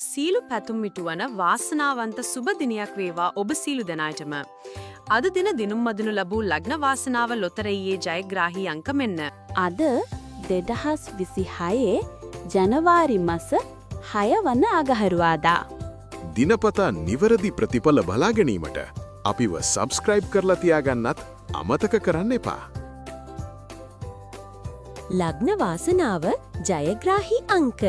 සීලු පැතුම් මිටුවන වාසනාවන්ත සුබ දිනයක් වේවා ඔබ සීලු දෙනාටම. අද දින දිනුම් මදිනු ලැබූ ලග්න වාසනාව ලොතරැයියේ ජයග්‍රාහී අංක මෙන්න. අද 2026 ජනවාරි මස 6 වන අගහරුවාදා. දිනපතා නිවැරදි ප්‍රතිඵල බලා ගැනීමට අපිව සබ්ස්ක්‍රයිබ් කරලා තියාගන්නත් අමතක කරන්න එපා. ලග්න වාසනාව ජයග්‍රාහී අංක